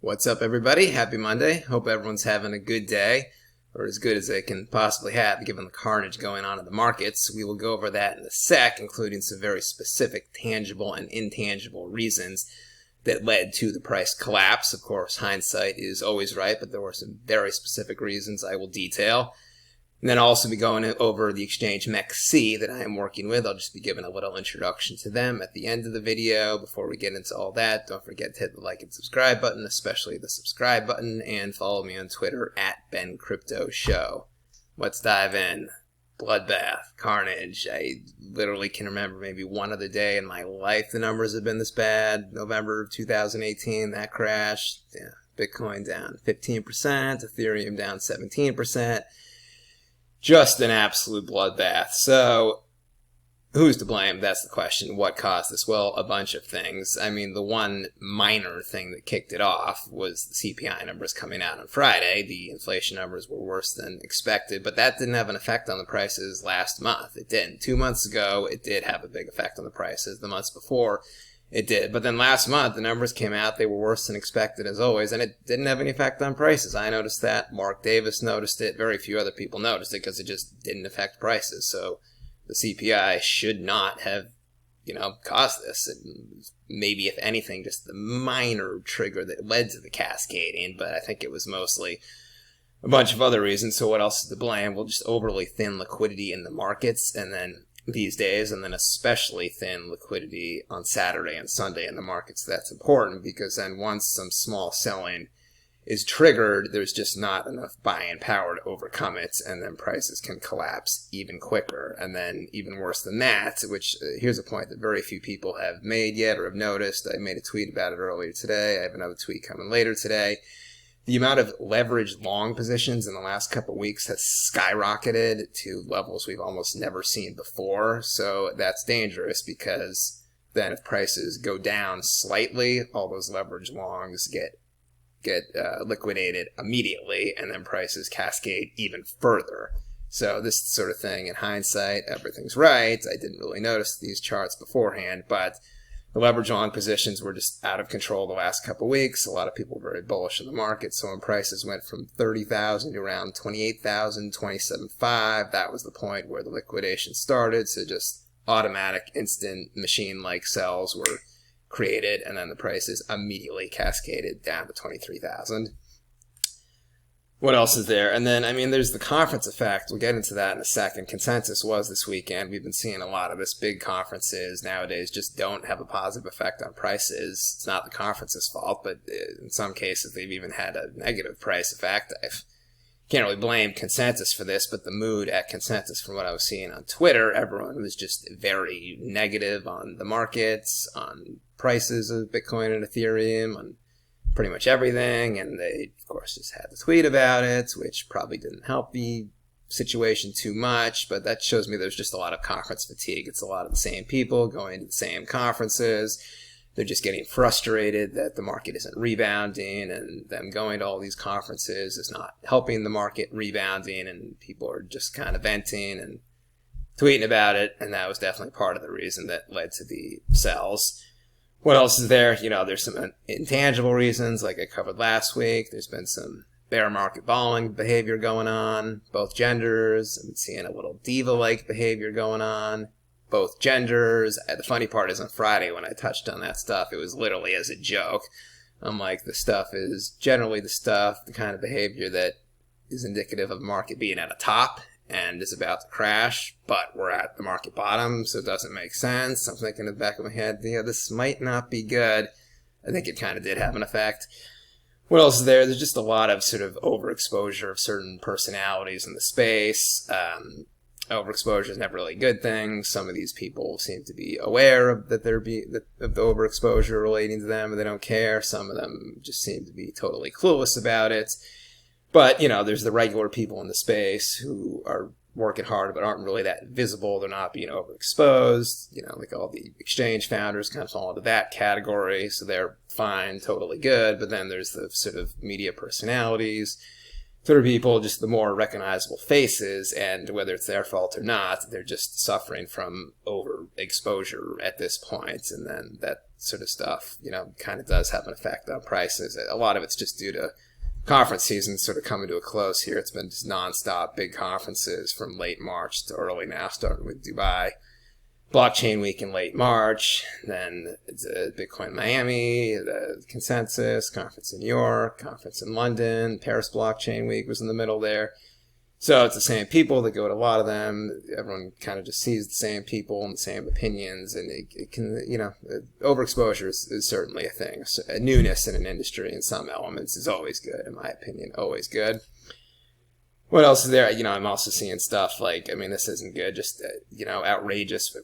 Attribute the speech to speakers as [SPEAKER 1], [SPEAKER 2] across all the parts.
[SPEAKER 1] What's up, everybody? Happy Monday. Hope everyone's having a good day, or as good as they can possibly have given the carnage going on in the markets. We will go over that in a sec, including some very specific tangible and intangible reasons that led to the price collapse. Of course, hindsight is always right, but there were some very specific reasons I will detail. And then I'll also be going over the exchange MEXC that I am working with. I'll just be giving a little introduction to them at the end of the video. Before we get into all that, don't forget to hit the like and subscribe button, especially the subscribe button, and follow me on Twitter at BenCryptoShow. Let's dive in. Bloodbath, carnage. I literally can remember maybe one other day in my life the numbers have been this bad. November of 2018, that crash. Yeah, Bitcoin down 15%, Ethereum down 17%. Just an absolute bloodbath. So, who's to blame? That's the question. What caused this? Well, a bunch of things. I mean, the one minor thing that kicked it off was the CPI numbers coming out on Friday. The inflation numbers were worse than expected, but that didn't have an effect on the prices last month. It didn't. 2 months ago, it did have a big effect on the prices. The months before, it did. But then last month, the numbers came out. They were worse than expected, as always, and it didn't have any effect on prices. I noticed that. Mark Davis noticed it. Very few other people noticed it because it just didn't affect prices. So the CPI should not have, caused this. And maybe, if anything, just the minor trigger that led to the cascading, but I think it was mostly a bunch of other reasons. So what else is to blame? Well, just overly thin liquidity in the markets, and then these days, and then especially thin liquidity on Saturday and Sunday in the markets. That's important because then once some small selling is triggered, there's just not enough buying power to overcome it, and then prices can collapse even quicker. And then even worse than that, which here's a point that very few people have made yet or have noticed. I made a tweet about it earlier today. I have another tweet coming later today. The amount of leveraged long positions in the last couple of weeks has skyrocketed to levels we've almost never seen before. So that's dangerous because then if prices go down slightly, all those leveraged longs get liquidated immediately, and then prices cascade even further. So this sort of thing, in hindsight, everything's right. I didn't really notice these charts beforehand, but the leverage long positions were just out of control the last couple of weeks. A lot of people were very bullish in the market. So when prices went from 30,000 to around 28,000, 27.5, that was the point where the liquidation started. So just automatic, instant, machine-like sells were created, and then the prices immediately cascaded down to 23,000. What else is there? And then, there's the conference effect. We'll get into that in a second. Consensus was this weekend. We've been seeing a lot of this. Big conferences nowadays just don't have a positive effect on prices. It's not the conference's fault, but in some cases they've even had a negative price effect. I can't really blame Consensus for this, but the mood at Consensus, from what I was seeing on Twitter, everyone was just very negative on the markets, on prices of Bitcoin and Ethereum, on pretty much everything, and they, of course, just had to tweet about it, which probably didn't help the situation too much, but that shows me there's just a lot of conference fatigue. It's a lot of the same people going to the same conferences. They're just getting frustrated that the market isn't rebounding, and them going to all these conferences is not helping the market rebounding, and people are just kind of venting and tweeting about it, and that was definitely part of the reason that led to the sells. What else is there? There's some intangible reasons, like I covered last week. There's been some bear market balling behavior going on, both genders. I've been seeing a little diva-like behavior going on, both genders. The funny part is on Friday when I touched on that stuff, it was literally as a joke. I'm like, the stuff is generally the kind of behavior that is indicative of the market being at a top and is about to crash, but we're at the market bottom, so it doesn't make sense. I'm thinking in the back of my head, this might not be good. I think it kind of did have an effect. What else is there? There's just a lot of sort of overexposure of certain personalities in the space. Overexposure is never really a good thing. Some of these people seem to be aware of of the overexposure relating to them, and they don't care. Some of them just seem to be totally clueless about it. But, there's the regular people in the space who are working hard but aren't really that visible. They're not being overexposed. Like all the exchange founders kind of fall into that category. So they're fine, totally good. But then there's the sort of media personalities, Twitter people, just the more recognizable faces, and whether it's their fault or not, they're just suffering from overexposure at this point, and then that sort of stuff, kind of does have an effect on prices. A lot of it's just due to conference season sort of coming to a close here. It's been just nonstop big conferences from late March to early now, starting with Dubai Blockchain Week in late March, then it's Bitcoin Miami, the Consensus, conference in New York, conference in London, Paris Blockchain Week was in the middle there. So it's the same people that go to a lot of them. Everyone kind of just sees the same people and the same opinions, and it can, overexposure is certainly a thing. So a newness in an industry in some elements is always good, in my opinion, always good. What else is there? I'm also seeing stuff like, this isn't good, just, outrageous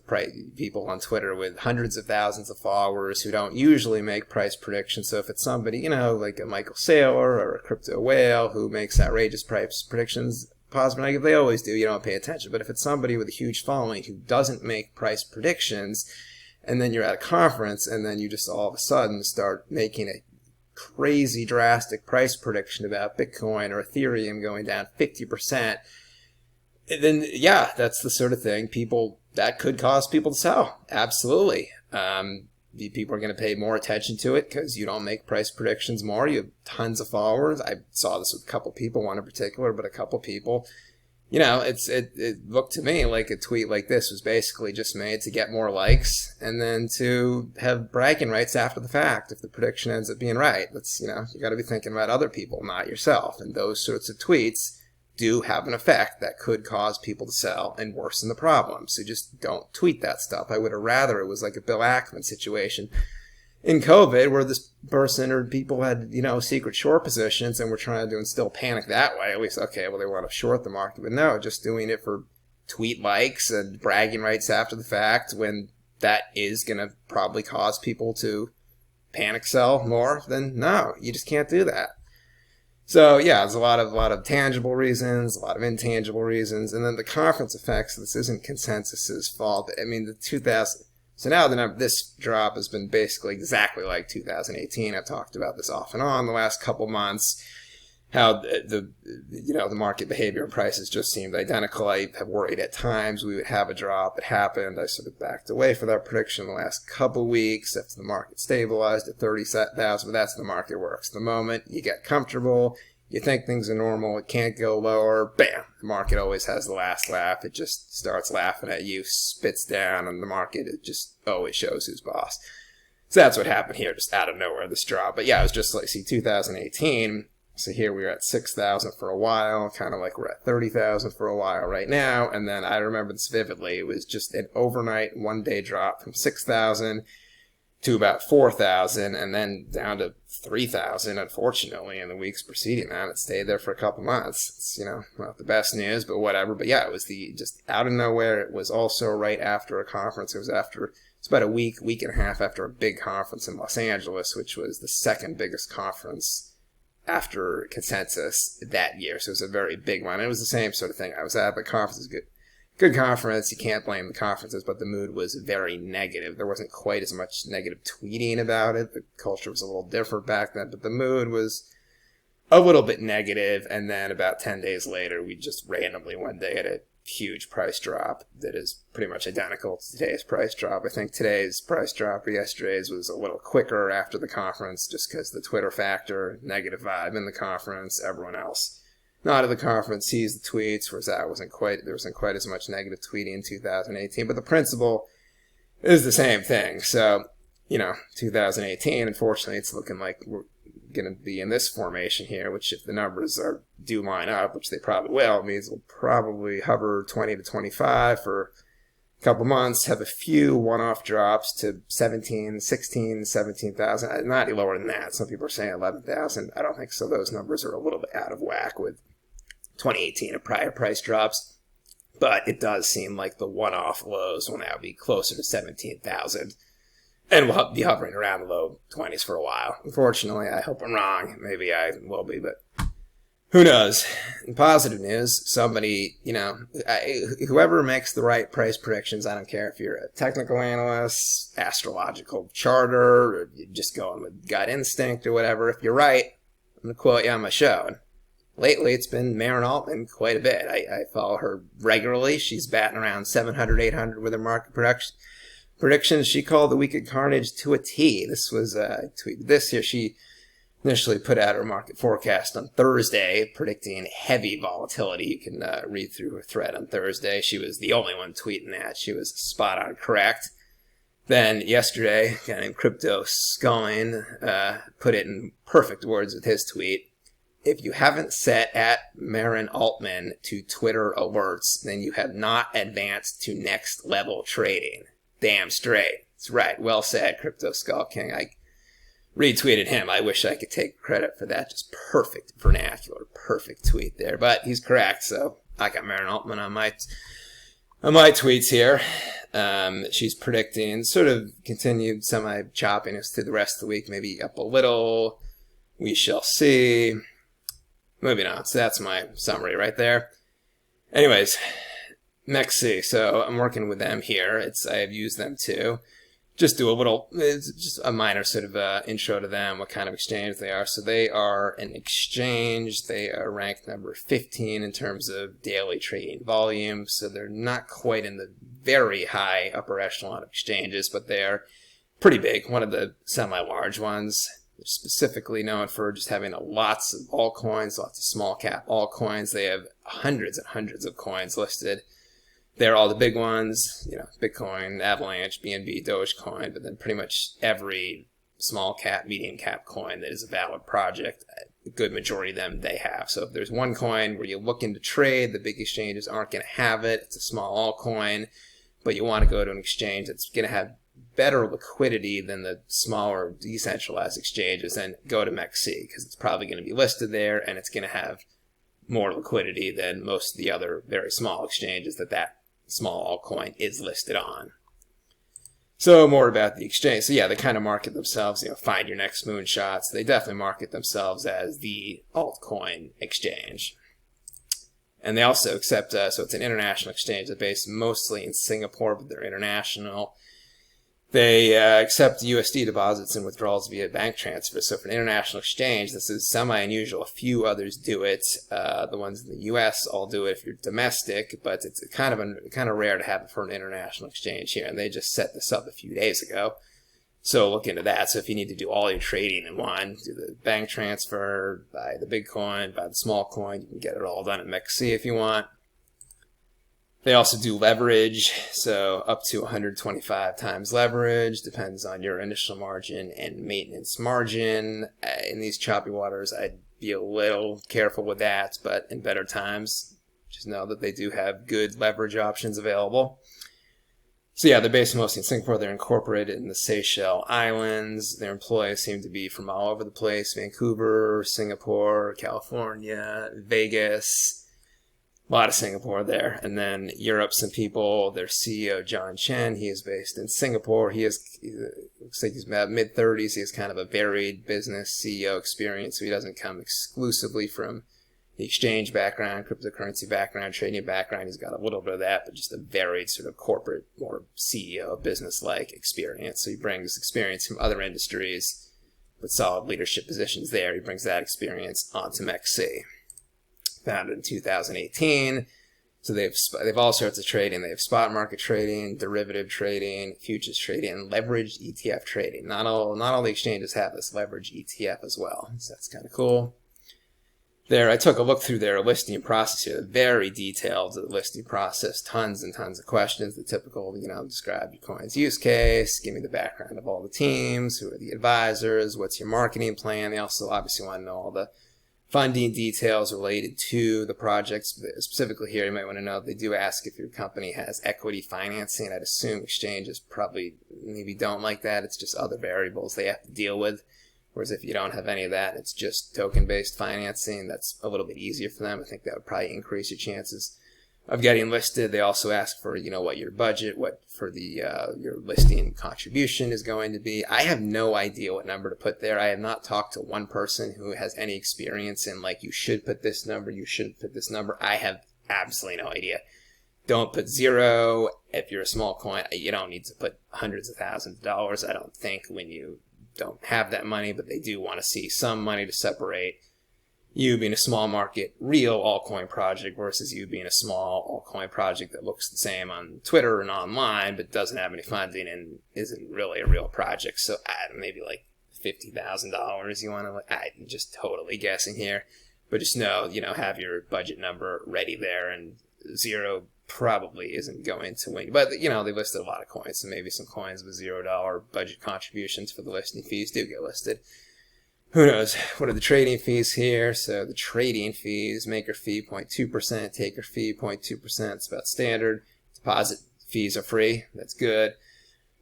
[SPEAKER 1] people on Twitter with hundreds of thousands of followers who don't usually make price predictions. So if it's somebody, like a Michael Saylor or a crypto whale who makes outrageous price predictions, positive or negative, they always do, you don't pay attention. But if it's somebody with a huge following who doesn't make price predictions, and then you're at a conference, and then you just all of a sudden start making a crazy drastic price prediction about Bitcoin or Ethereum going down 50%, then yeah, that's the sort of thing that could cause people to sell. Absolutely. People are going to pay more attention to it because you don't make price predictions more. You have tons of followers. I saw this with a couple people, one in particular, but a couple people. It looked to me like a tweet like this was basically just made to get more likes and then to have bragging rights after the fact if the prediction ends up being right. That's, you got to be thinking about other people, not yourself. And those sorts of tweets do have an effect that could cause people to sell and worsen the problem. So just don't tweet that stuff. I would have rather it was like a Bill Ackman situation in COVID, where this person or people had, secret short positions and were trying to instill panic that way, at least, okay, well, they want to short the market. But no, just doing it for tweet likes and bragging rights after the fact, when that is going to probably cause people to panic sell more, then no, you just can't do that. So yeah, there's a lot of tangible reasons, a lot of intangible reasons, and then the conference effects. This isn't Consensus's fault. So now this drop has been basically exactly like 2018. I've talked about this off and on the last couple months, how the market behavior and prices just seemed identical. I have worried at times we would have a drop. It happened. I sort of backed away for that prediction the last couple weeks after the market stabilized at 30,000, but that's how the market works. The moment you get comfortable, you think things are normal, it can't go lower, bam, the market always has the last laugh. It just starts laughing at you, spits down, and the market, it just always shows who's boss. So that's what happened here, just out of nowhere, this drop. But yeah, it was just like, 2018, so here we were at 6,000 for a while, kind of like we're at 30,000 for a while right now, and then I remember this vividly, it was just an overnight, one-day drop from 6,000 to about 4,000, and then down to 3,000, unfortunately, in the weeks preceding that. It stayed there for a couple months. It's, not the best news, but whatever. But yeah, it was just out of nowhere. It was also right after a conference. It's about a week and a half after a big conference in Los Angeles, which was the second biggest conference after Consensus that year. So it was a very big one. And it was the same sort of thing. I was at the conference. It was good conference. You can't blame the conferences, but the mood was very negative. There wasn't quite as much negative tweeting about it. The culture was a little different back then, but the mood was a little bit negative. And then about 10 days later, we just randomly one day had a huge price drop that is pretty much identical to today's price drop. I think today's price drop or yesterday's was a little quicker after the conference, just because the Twitter factor, negative vibe in the conference, everyone else not at the conference sees the tweets, whereas there wasn't quite as much negative tweeting in 2018. But the principle is the same thing. So, 2018, unfortunately, it's looking like we're going to be in this formation here, which if the numbers do line up, which they probably will, means we'll probably hover 20 to 25 for a couple months, have a few one-off drops to 17, 16, 17,000. Not any lower than that. Some people are saying 11,000. I don't think so. Those numbers are a little bit out of whack with 2018 and prior price drops, but it does seem like the one-off lows will now be closer to 17,000, and we'll be hovering around the low 20s for a while. Unfortunately, I hope I'm wrong. Maybe I will be, but who knows? In positive news, somebody, whoever makes the right price predictions, I don't care if you're a technical analyst, astrological charter, or you're just going with gut instinct or whatever, if you're right, I'm going to quote you on my show. lately it's been Maren Altman quite a bit. I follow her regularly. She's batting around 700, 800 with her market predictions. She called the week of carnage to a T. This was, I tweeted this here. She initially put out her market forecast on Thursday, predicting heavy volatility. You can read through her thread on Thursday. She was the only one tweeting that. She was spot on correct. Then yesterday, a guy named Crypto Sculling put it in perfect words with his tweet. If you haven't set at Maren Altman to Twitter alerts, then you have not advanced to next level trading. Damn straight. That's right. Well said, Crypto Skull King. I retweeted him. I wish I could take credit for that. Just perfect vernacular, perfect tweet there. But he's correct, so I got Maren Altman on my tweets here. She's predicting sort of continued semi-choppiness through the rest of the week, maybe up a little. We shall see. Moving on. So that's my summary right there. Anyways, MEXC. So I'm working with them here. I have used them too. It's just a minor sort of intro to them, what kind of exchange they are. So they are an exchange. They are ranked number 15 in terms of daily trading volume. So they're not quite in the very high upper echelon of exchanges, but they are pretty big, one of the semi-large ones. They're specifically known for just having lots of altcoins, lots of small cap altcoins. They have hundreds and hundreds of coins listed. They're all the big ones, Bitcoin, Avalanche, BNB, Dogecoin, but then pretty much every small cap, medium cap coin that is a valid project, a good majority of them they have. So if there's one coin where you're looking to trade, the big exchanges aren't going to have it. It's a small altcoin, but you want to go to an exchange that's going to have better liquidity than the smaller decentralized exchanges, then go to MEXC because it's probably going to be listed there and it's going to have more liquidity than most of the other very small exchanges that small altcoin is listed on. So more about the exchange. So yeah, they kind of market themselves, find your next moonshots. They definitely market themselves as the altcoin exchange. And they also accept, so it's an international exchange. They're based mostly in Singapore, but they're international. They accept USD deposits and withdrawals via bank transfer. So for an international exchange, this is semi-unusual. A few others do it. The ones in the US all do it if you're domestic, but it's kind of rare to have it for an international exchange here. And they just set this up a few days ago. So look into that. So if you need to do all your trading in one, do the bank transfer, buy the big coin, buy the small coin, you can get it all done at MEXC if you want. They also do leverage, so up to 125 times leverage, depends on your initial margin and maintenance margin. In these choppy waters, I'd be a little careful with that, but in better times, just know that they do have good leverage options available. So yeah, they're based mostly in Singapore. They're incorporated in the Seychelles Islands. Their employees seem to be from all over the place: Vancouver, Singapore, California, Vegas. A lot of Singapore there. And then Europe, some people, their CEO, John Chen, he is based in Singapore. He looks like he's about mid-30s. He has kind of a varied business CEO experience, so he doesn't come exclusively from the exchange background, cryptocurrency background, trading background. He's got a little bit of that, but just a varied sort of corporate, more CEO, business-like experience. So he brings experience from other industries with solid leadership positions there. He brings that experience onto MEXC. Founded in 2018, so they have all sorts of trading. They have spot market trading, derivative trading, futures trading, and leveraged ETF trading. Not all the exchanges have this leveraged ETF as well, so that's kind of cool. I took a look through their listing process here. Very detailed listing process, tons and tons of questions. The typical, describe your coin's use case, give me the background of all the teams, who are the advisors, what's your marketing plan. They also obviously want to know all the funding details related to the projects. Specifically here, you might want to know they do ask if your company has equity financing. I'd assume exchanges probably maybe don't like that. It's just other variables they have to deal with. Whereas if you don't have any of that, it's just token-based financing. That's a little bit easier for them. I think that would probably increase your chances of getting listed. They also ask for, what your budget, what for the your listing contribution is going to be. I have no idea what number to put there. I have not talked to one person who has any experience in you should put this number, you shouldn't put this number. I have absolutely no idea. Don't put zero. If you're a small coin, you don't need to put hundreds of thousands of dollars, I don't think, when you don't have that money, but they do want to see some money to separate you being a small market real altcoin project versus you being a small altcoin project that looks the same on Twitter and online but doesn't have any funding and isn't really a real project. So maybe like $50,000 you want to, I'm just totally guessing here, but just know, have your budget number ready there, and zero probably isn't going to win. But, they listed a lot of coins, so maybe some coins with $0 budget contributions for the listing fees do get listed. Who knows? What are the trading fees here? So the trading fees, maker fee 0.2%, taker fee 0.2%. It's about standard. Deposit fees are free. That's good.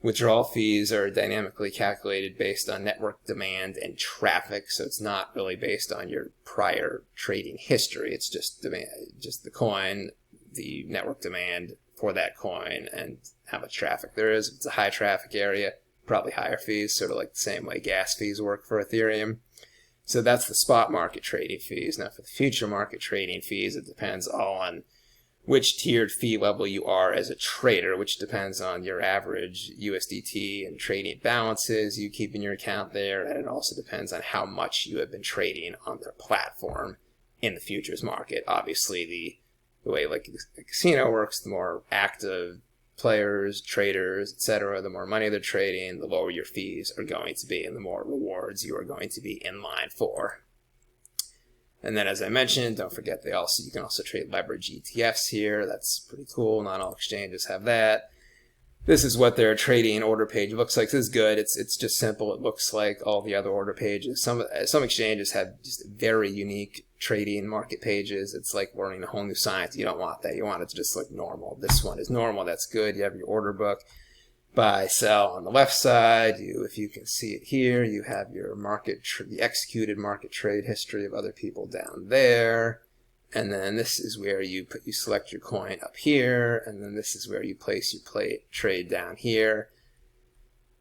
[SPEAKER 1] Withdrawal fees are dynamically calculated based on network demand and traffic. So it's not really based on your prior trading history. It's just demand, just the coin, the network demand for that coin, and how much traffic there is. If it's a high traffic area, probably higher fees, sort of like the same way gas fees work for Ethereum. So that's the spot market trading fees. Now for the future market trading fees, it depends all on which tiered fee level you are as a trader, which depends on your average USDT and trading balances you keep in your account there, and it also depends on how much you have been trading on their platform in the futures market. Obviously, the way like a casino works, the more active players, traders, etc., the more money they're trading, the lower your fees are going to be and the more rewards you are going to be in line for. And then, as I mentioned, don't forget you can also trade leverage ETFs here. That's pretty cool. Not all exchanges have that. This is what their trading order page looks like. This is good. It's just simple. It looks like all the other order pages. Some exchanges have just very unique trading market pages. It's like learning a whole new science. You don't want that. You want it to just look normal. This one is normal. That's good. You have your order book. Buy, sell on the left side. If you can see it here, you have your the executed market trade history of other people down there. And then this is where you select your coin up here, and then this is where you place your trade down here.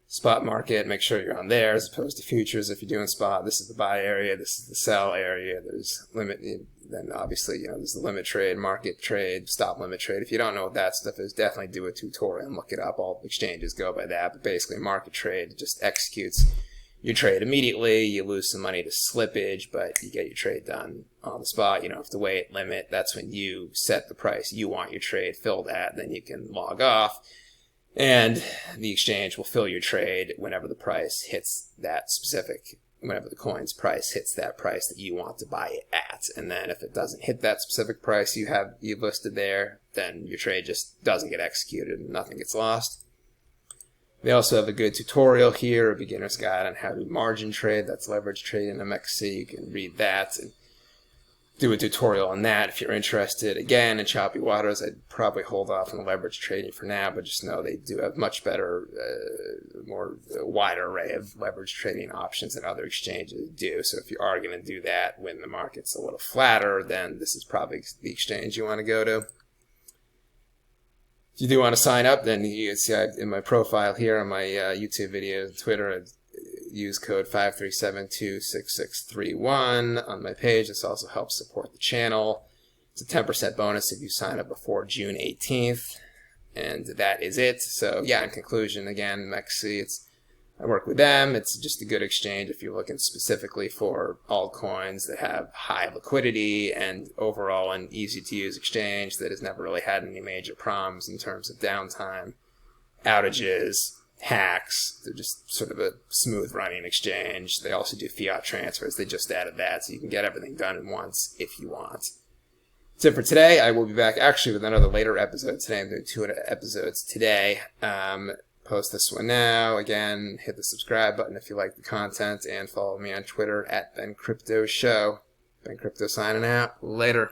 [SPEAKER 1] Spot market, make sure you're on there as opposed to futures. If you're doing spot, this is the buy area, this is the sell area. There's limit, then obviously there's the limit trade, market trade, stop limit trade. If you don't know what that stuff is, definitely do a tutorial and look it up. All exchanges go by that, but basically market trade just executes your trade immediately. You lose some money to slippage, but you get your trade done on the spot. You don't have to wait, limit. That's when you set the price you want your trade filled at. Then you can log off, and the exchange will fill your trade whenever the price hits that specific, whenever the coin's price hits that price that you want to buy it at. And then if it doesn't hit that specific price you've listed there, then your trade just doesn't get executed and nothing gets lost. They also have a good tutorial here, a beginner's guide on how to margin trade. That's leverage trade in MEXC. You can read that and do a tutorial on that if you're interested. Again, in choppy waters, I'd probably hold off on leverage trading for now, but just know they do have much better, wider array of leverage trading options than other exchanges do. So if you are going to do that when the market's a little flatter, then this is probably the exchange you want to go to. If you do want to sign up, then you can see in my profile here on my YouTube videos, Twitter, I use code 537266631 on my page. This also helps support the channel. It's a 10% bonus if you sign up before June 18th. And that is it. So yeah, in conclusion, again, MEXC, I work with them. It's just a good exchange if you're looking specifically for altcoins that have high liquidity and overall an easy-to-use exchange that has never really had any major problems in terms of downtime, outages, hacks. They're just sort of a smooth-running exchange. They also do fiat transfers. They just added that, so you can get everything done at once if you want. That's it for today. I will be back actually with another later episode today. I'm doing 2 episodes today. Post this one now. Again, hit the subscribe button if you like the content, and follow me on Twitter at BenCryptoShow. Ben Crypto signing out. Later.